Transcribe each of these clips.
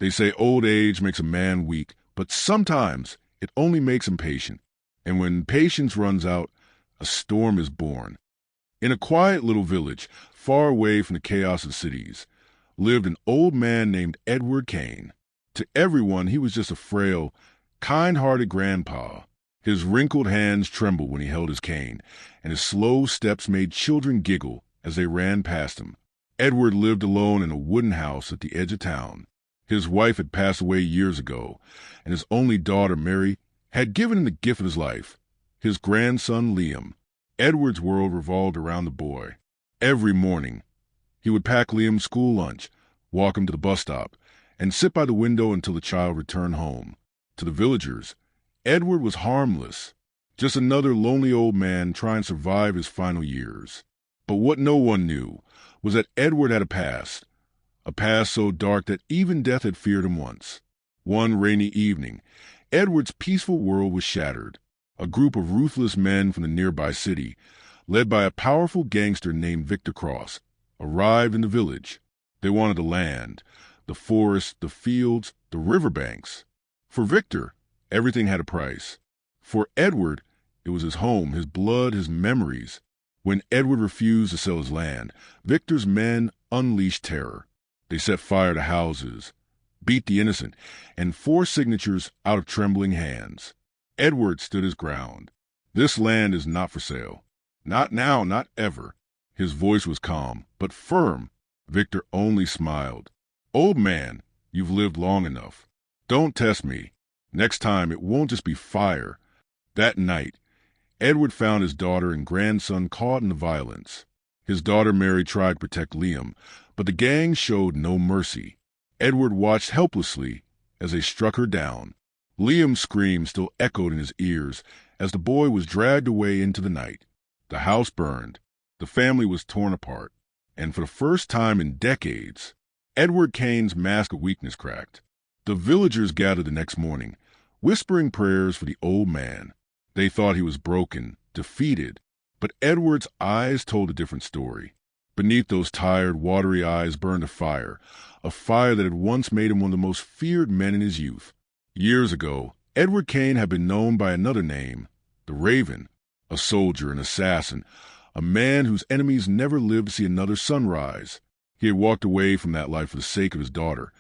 They say old age makes a man weak, but sometimes it only makes him patient. And when patience runs out, a storm is born. In a quiet little village, far away from the chaos of cities, lived an old man named Edward Kane. To everyone, he was just a frail, kind-hearted grandpa. His wrinkled hands trembled when he held his cane, and his slow steps made children giggle as they ran past him. Edward lived alone in a wooden house at the edge of town. His wife had passed away years ago, and his only daughter, Mary, had given him the gift of his life, his grandson, Liam. Edward's world revolved around the boy. Every morning, he would pack Liam's school lunch, walk him to the bus stop, and sit by the window until the child returned home. To the villagers, Edward was harmless, just another lonely old man trying to survive his final years. But what no one knew was that Edward had a past so dark that even death had feared him once. One rainy evening, Edward's peaceful world was shattered. A group of ruthless men from the nearby city, led by a powerful gangster named Victor Cross, arrived in the village. They wanted the land, the forest, the fields, the riverbanks. For Victor, everything had a price. For Edward, it was his home, his blood, his memories. When Edward refused to sell his land, Victor's men unleashed terror. They set fire to houses, beat the innocent, and forced signatures out of trembling hands. Edward stood his ground. This land is not for sale. Not now, not ever. His voice was calm, but firm. Victor only smiled. Old man, you've lived long enough. Don't test me. Next time, it won't just be fire. That night, Edward found his daughter and grandson caught in the violence. His daughter Mary tried to protect Liam, but the gang showed no mercy. Edward watched helplessly as they struck her down. Liam's scream still echoed in his ears as the boy was dragged away into the night. The house burned. The family was torn apart. And for the first time in decades, Edward Kane's mask of weakness cracked. The villagers gathered the next morning, whispering prayers for the old man. They thought he was broken, defeated, but Edward's eyes told a different story. Beneath those tired, watery eyes burned a fire that had once made him one of the most feared men in his youth. Years ago, Edward Kane had been known by another name, the Raven, a soldier, an assassin, a man whose enemies never lived to see another sunrise. He had walked away from that life for the sake of his daughter,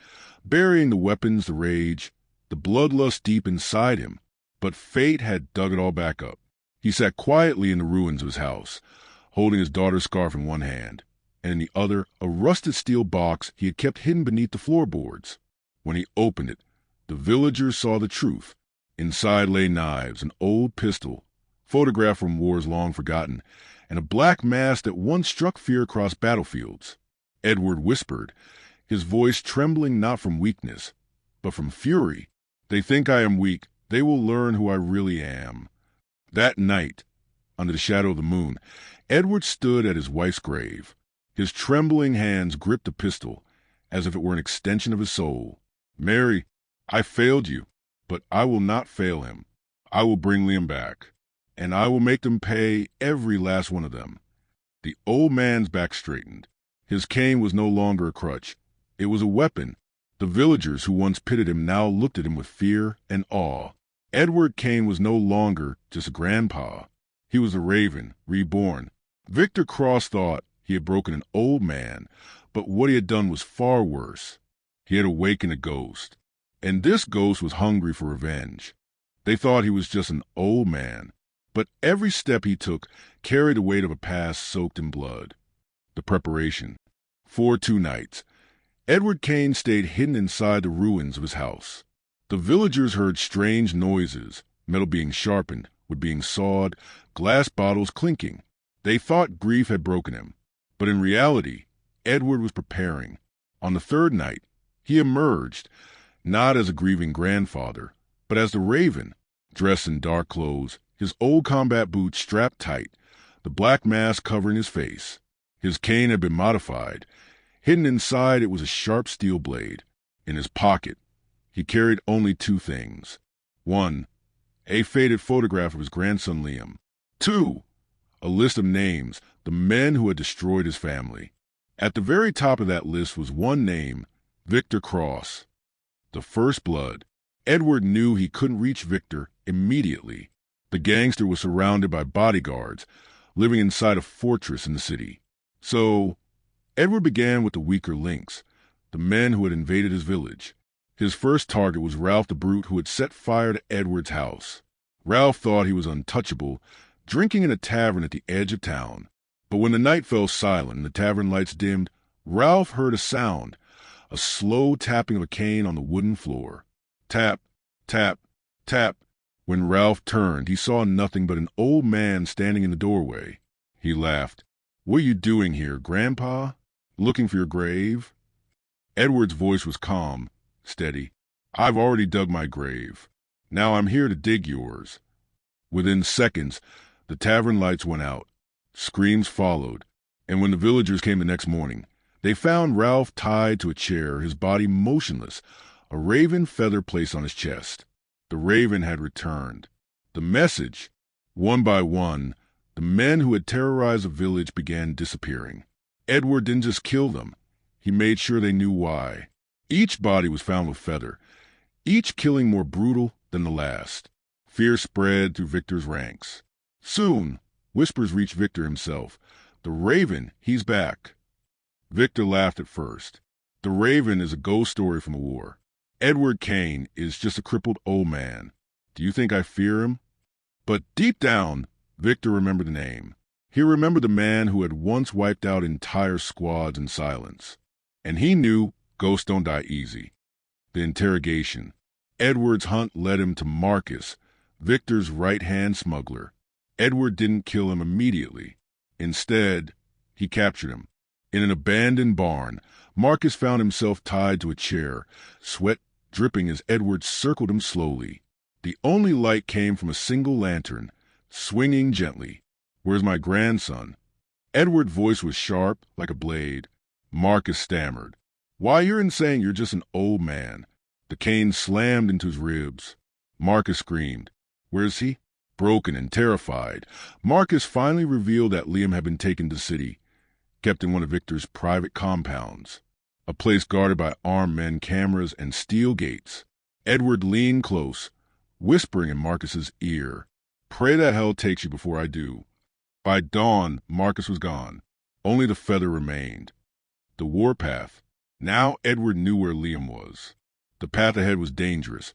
burying the weapons, the rage, the bloodlust deep inside him. But fate had dug it all back up. He sat quietly in the ruins of his house, holding his daughter's scarf in one hand, and in the other a rusted steel box he had kept hidden beneath the floorboards. When he opened it, the villagers saw the truth. Inside lay knives, an old pistol, photograph from wars long forgotten, and a black mass that once struck fear across battlefields. Edward whispered, his voice trembling not from weakness, but from fury. They think I am weak. They will learn who I really am. That night, under the shadow of the moon, Edward stood at his wife's grave. His trembling hands gripped the pistol, as if it were an extension of his soul. Mary, I failed you, but I will not fail him. I will bring Liam back, and I will make them pay, every last one of them. The old man's back straightened. His cane was no longer a crutch. It was a weapon. The villagers who once pitied him now looked at him with fear and awe. Edward Kane was no longer just a grandpa. He was a Raven, reborn. Victor Cross thought he had broken an old man, but what he had done was far worse. He had awakened a ghost, and this ghost was hungry for revenge. They thought he was just an old man, but every step he took carried the weight of a past soaked in blood. The preparation. For 2 nights, Edward Kane stayed hidden inside the ruins of his house. The villagers heard strange noises, metal being sharpened, wood being sawed, glass bottles clinking. They thought grief had broken him, but in reality, Edward was preparing. On the 3rd night, he emerged, not as a grieving grandfather, but as the Raven, dressed in dark clothes, his old combat boots strapped tight, the black mask covering his face. His cane had been modified. Hidden inside it was a sharp steel blade. In his pocket, he carried only 2 things. 1, a faded photograph of his grandson Liam. 2, a list of names, the men who had destroyed his family. At the very top of that list was one name, Victor Cross. The first blood. Edward knew he couldn't reach Victor immediately. The gangster was surrounded by bodyguards, living inside a fortress in the city. So, Edward began with the weaker links, the men who had invaded his village. His first target was Ralph the Brute, who had set fire to Edward's house. Ralph thought he was untouchable, drinking in a tavern at the edge of town. But when the night fell silent and the tavern lights dimmed, Ralph heard a sound, a slow tapping of a cane on the wooden floor. Tap, tap, tap. When Ralph turned, he saw nothing but an old man standing in the doorway. He laughed. "What are you doing here, Grandpa? Looking for your grave?" Edward's voice was calm, steady. "I've already dug my grave. Now I'm here to dig yours." Within seconds, the tavern lights went out. Screams followed, and when the villagers came the next morning, they found Ralph tied to a chair, his body motionless, a raven feather placed on his chest. The raven had returned. The message. One by one, the men who had terrorized the village began disappearing. Edward didn't just kill them. He made sure they knew why. Each body was found with feather, each killing more brutal than the last. Fear spread through Victor's ranks. Soon, whispers reached Victor himself. "The Raven, he's back." Victor laughed at first. The Raven is a ghost story from the war. Edward Kane is just a crippled old man. Do you think I fear him? But deep down, Victor remembered the name. He remembered the man who had once wiped out entire squads in silence. And he knew ghosts don't die easy. The interrogation. Edward's hunt led him to Marcus, Victor's right-hand smuggler. Edward didn't kill him immediately. Instead, he captured him. In an abandoned barn, Marcus found himself tied to a chair, sweat dripping as Edward circled him slowly. The only light came from a single lantern, swinging gently. "Where's my grandson?" Edward's voice was sharp, like a blade. Marcus stammered. "Why, you're insane. You're just an old man." The cane slammed into his ribs. Marcus screamed. "Where's he?" Broken and terrified, Marcus finally revealed that Liam had been taken to the city, kept in one of Victor's private compounds, a place guarded by armed men, cameras, and steel gates. Edward leaned close, whispering in Marcus's ear, "Pray that hell takes you before I do." By dawn, Marcus was gone. Only the feather remained. The warpath. Now Edward knew where Liam was. The path ahead was dangerous,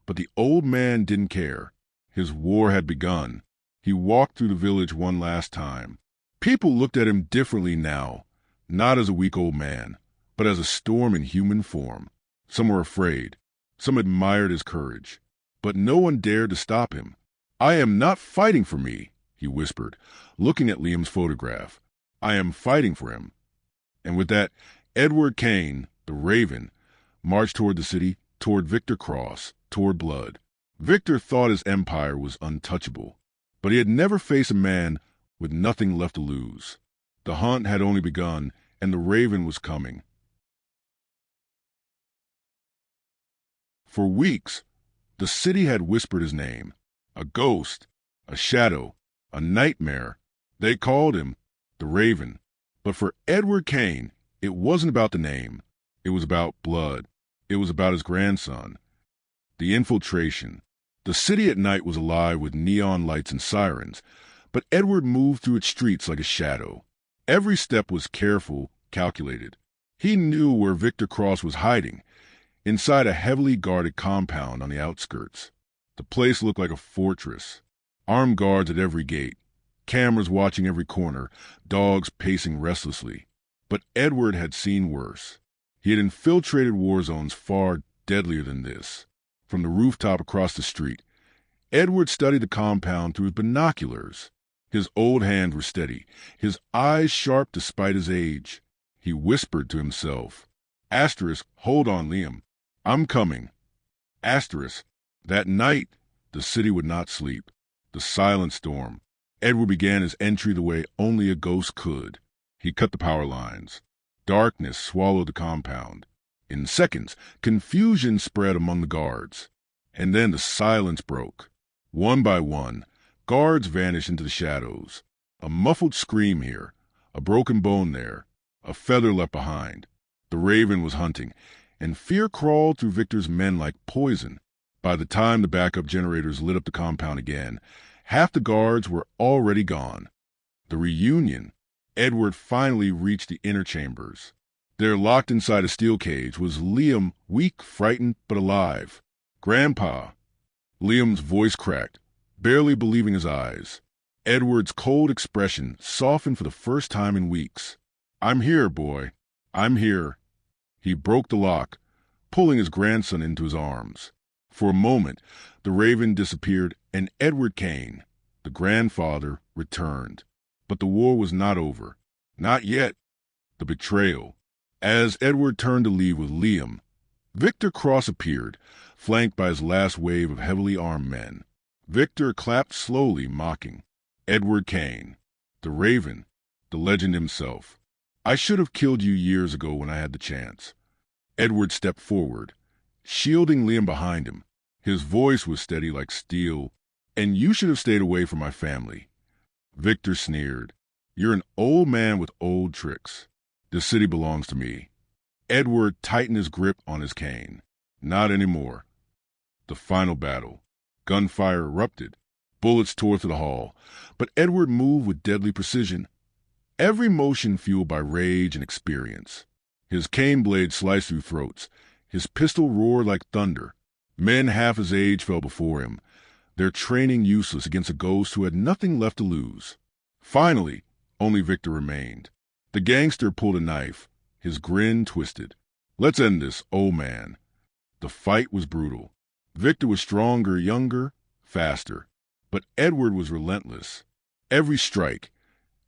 but the old man didn't care. His war had begun. He walked through the village one last time. People looked at him differently now, not as a weak old man, but as a storm in human form. Some were afraid. Some admired his courage. But no one dared to stop him. "I am not fighting for me," he whispered, looking at Liam's photograph. "I am fighting for him." And with that, Edward Kane, the Raven, marched toward the city, toward Victor Cross, toward blood. Victor thought his empire was untouchable, but he had never faced a man with nothing left to lose. The hunt had only begun, and the Raven was coming. For weeks, the city had whispered his name. A ghost, a shadow, a nightmare. They called him the Raven. But for Edward Kane, it wasn't about the name. It was about blood. It was about his grandson. The infiltration. The city at night was alive with neon lights and sirens, but Edward moved through its streets like a shadow. Every step was careful, calculated. He knew where Victor Cross was hiding, inside a heavily guarded compound on the outskirts. The place looked like a fortress. Armed guards at every gate, cameras watching every corner, dogs pacing restlessly. But Edward had seen worse. He had infiltrated war zones far deadlier than this. From the rooftop across the street, Edward studied the compound through his binoculars. His old hands were steady, his eyes sharp despite his age. He whispered to himself, "Asterisk, hold on, Liam. I'm coming." Asterisk. That night, the city would not sleep. The silent storm. Edward began his entry the way only a ghost could. He cut the power lines. Darkness swallowed the compound. In seconds, confusion spread among the guards. And then the silence broke. One by one, guards vanished into the shadows. A muffled scream here, a broken bone there, a feather left behind. The Raven was hunting, and fear crawled through Victor's men like poison. By the time the backup generators lit up the compound again, half the guards were already gone. The reunion. Edward finally reached the inner chambers. There, locked inside a steel cage, was Liam, weak, frightened, but alive. "Grandpa." Liam's voice cracked, barely believing his eyes. Edward's cold expression softened for the first time in weeks. "I'm here, boy. I'm here." He broke the lock, pulling his grandson into his arms. For a moment, the Raven disappeared, and Edward Kane, the grandfather, returned. But the war was not over. Not yet. The betrayal. As Edward turned to leave with Liam, Victor Cross appeared, flanked by his last wave of heavily armed men. Victor clapped slowly, mocking. Edward Kane, the Raven, the legend himself. "I should have killed you years ago when I had the chance." Edward stepped forward, shielding Liam behind him. His voice was steady like steel. "And you should have stayed away from my family." Victor sneered. "You're an old man with old tricks. The city belongs to me." Edward tightened his grip on his cane. "Not anymore." The final battle. Gunfire erupted. Bullets tore through the hall. But Edward moved with deadly precision. Every motion fueled by rage and experience. His cane blade sliced through throats. His pistol roared like thunder. Men half his age fell before him, their training useless against a ghost who had nothing left to lose. Finally, only Victor remained. The gangster pulled a knife, his grin twisted. "Let's end this, old man." The fight was brutal. Victor was stronger, younger, faster. But Edward was relentless. Every strike,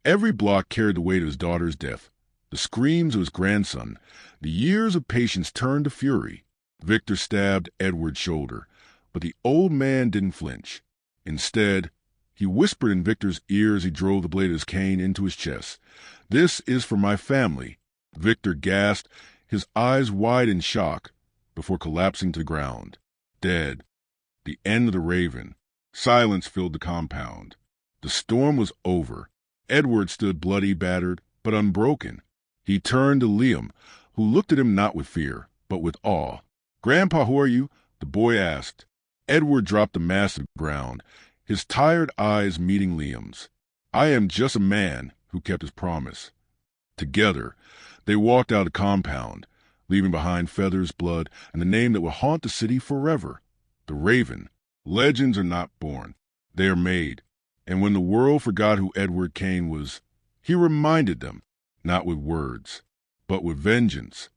every block carried the weight of his daughter's death. The screams of his grandson, the years of patience turned to fury. Victor stabbed Edward's shoulder, but the old man didn't flinch. Instead, he whispered in Victor's ear as he drove the blade of his cane into his chest. "This is for my family." Victor gasped, his eyes wide in shock, before collapsing to the ground. Dead. The end of the Raven. Silence filled the compound. The storm was over. Edward stood bloody, battered, but unbroken. He turned to Liam, who looked at him not with fear, but with awe. "Grandpa, who are you?" the boy asked. Edward dropped the mask to the ground, his tired eyes meeting Liam's. "I am just a man who kept his promise." Together, they walked out of the compound, leaving behind feathers, blood, and the name that would haunt the city forever. The Raven. Legends are not born. They are made. And when the world forgot who Edward Kane was, he reminded them, not with words, but with vengeance.